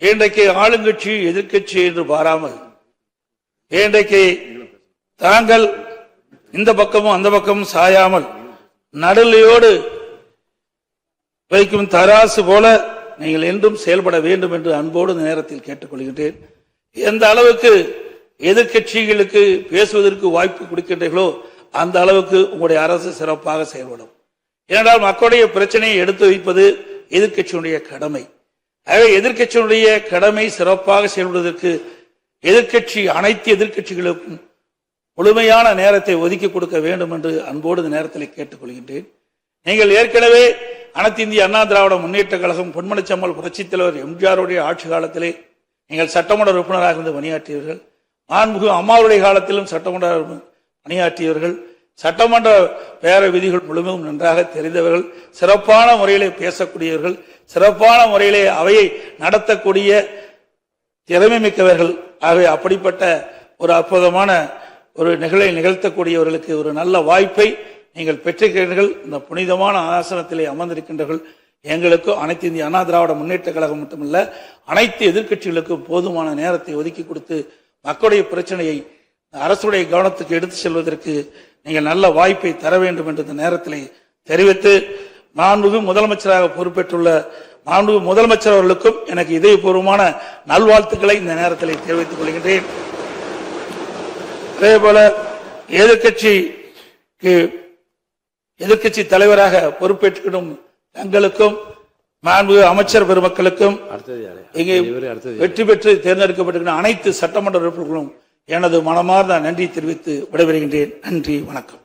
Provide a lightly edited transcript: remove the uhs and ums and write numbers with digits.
இன்றைக்கு ஆளுங்கட்சி எதிர்க்கட்சி என்று பாராமல் இன்றைக்கு தாங்கள் இந்த பக்கமும் அந்த பக்கமும் சாயாமல் நடுநிலையோடு வைக்கும் தராசு போல நீங்கள் என்றும் செயல்பட வேண்டும் என்று அன்போடு இந்த நேரத்தில் கேட்டுக்கொள்கின்றேன். எந்த அளவுக்கு எதிர்க்கட்சிகளுக்கு பேசுவதற்கு வாய்ப்பு கொடுக்கின்றீர்களோ அந்த அளவுக்கு உங்களுடைய அரசு சிறப்பாக செயல்படும். ஏனென்றால் மக்களுடைய பிரச்சனையை எடுத்து வைப்பது எதிர்க்கட்சியினுடைய கடமை. ஆகவே எதிர்க்கட்சியினுடைய கடமை சிறப்பாக செயல்படுவதற்கு அனைத்து எதிர்க்கட்சிகளுக்கும் முழுமையான நேரத்தை ஒதுக்கி கொடுக்க வேண்டும் என்று அன்போடு இந்த நேரத்தில் கேட்டுக்கொள்கின்றேன். நீங்கள் ஏற்கனவே அனைத்து இந்திய அண்ணா திராவிட முன்னேற்ற கழகம் பொன்மனச்சம்மல் புரட்சித் தலைவர் எம்ஜிஆருடைய ஆட்சி காலத்திலே நீங்கள் சட்டமன்ற உறுப்பினராக இருந்து பணியாற்றியவர்கள். மாண்புமிகு அம்மாவுடைய காலத்திலும் சட்டமன்ற பணியாற்றியவர்கள். சட்டமன்ற பேர விதிகள் முழுமையும் நன்றாக தெரிந்தவர்கள். சிறப்பான முறையிலே பேசக்கூடியவர்கள். சிறப்பான முறையிலே அவையை நடத்தக்கூடிய திறமை மிக்கவர்கள். ஆகவே அப்படிப்பட்ட ஒரு அற்புதமான ஒரு நிகழ்த்தக்கூடியவர்களுக்கு ஒரு நல்ல வாய்ப்பை நீங்கள் பெற்றிருக்கிறீர்கள். இந்த புனிதமான ஆசனத்திலே அமர்ந்திருக்கின்றீர்கள். எங்களுக்கும் அனைத்து இந்திய அண்ணா திராவிட முன்னேற்ற கழகம் மட்டுமல்ல அனைத்து எதிர்க்கட்சிகளுக்கும் போதுமான நேரத்தை ஒதுக்கி கொடுத்து மக்களுடைய பிரச்சனையை அரசுடைய கவனத்துக்கு எடுத்து செல்வதற்கு நீங்கள் நல்ல வாய்ப்பை தர வேண்டும் என்று இந்த நேரத்தில் தெரிவித்து மாண்புமிகு முதலமைச்சராக பொறுப்பேற்றுள்ள மாண்புமிகு முதலமைச்சர் அவர்களுக்கும் எனக்கு இதயபூர்வமான நல்வாழ்த்துக்களை இந்த நேரத்தில் தெரிவித்துக் கொள்கின்றேன். அதேபோல எதிர்க்கட்சி தலைவராக பொறுப்பேற்றுக்கிடும் தங்களுக்கும் மாண்புமிகு அமைச்சர் பெருமக்களுக்கும் இங்கே வெற்றி பெற்று தேர்ந்தெடுக்கப்பட்டிருக்கிற அனைத்து சட்டமன்ற உறுப்பினர்களும் எனது மனமார்ந்த நன்றி தெரிவித்து விடைபெறுகின்றேன். நன்றி, வணக்கம்.